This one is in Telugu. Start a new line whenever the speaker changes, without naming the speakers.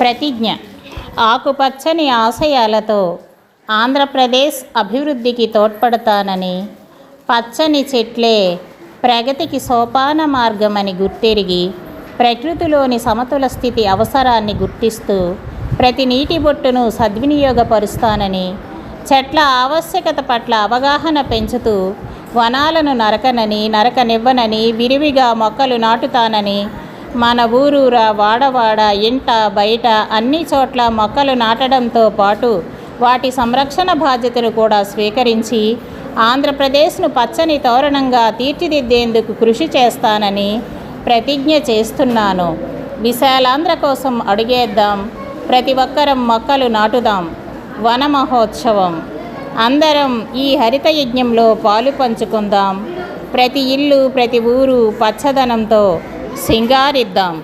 ప్రతిజ్ఞ. ఆకుపచ్చని ఆశయాలతో ఆంధ్రప్రదేశ్ అభివృద్ధికి తోడ్పడతానని, పచ్చని చెట్లే ప్రగతికి సోపాన మార్గమని గుర్తెరిగి, ప్రకృతిలోని సమతుల స్థితి అవసరాన్ని గుర్తిస్తూ ప్రతి నీటి బొట్టును సద్వినియోగపరుస్తానని, చెట్ల ఆవశ్యకత పట్ల అవగాహన పెంచుతూ వనాలను నరకనివ్వనని, విరివిగా మొక్కలు నాటుతానని, మన ఊరూరా వాడవాడ ఇంట బయట అన్ని చోట్ల మొక్కలు నాటడంతో పాటు వాటి సంరక్షణ బాధ్యతను కూడా స్వీకరించి ఆంధ్రప్రదేశ్ను పచ్చని తోరణంగా తీర్చిదిద్దేందుకు కృషి చేస్తానని ప్రతిజ్ఞ చేస్తున్నాను. విశాలాంధ్ర కోసం అడుగేద్దాం, ప్రతి ఒక్కరం మొక్కలు నాటుదాం. వన మహోత్సవం. అందరం ఈ హరిత యజ్ఞంలో పాలు పంచుకుందాం. ప్రతి ఇల్లు ప్రతి ఊరు పచ్చదనంతో సింగారిద్దాం.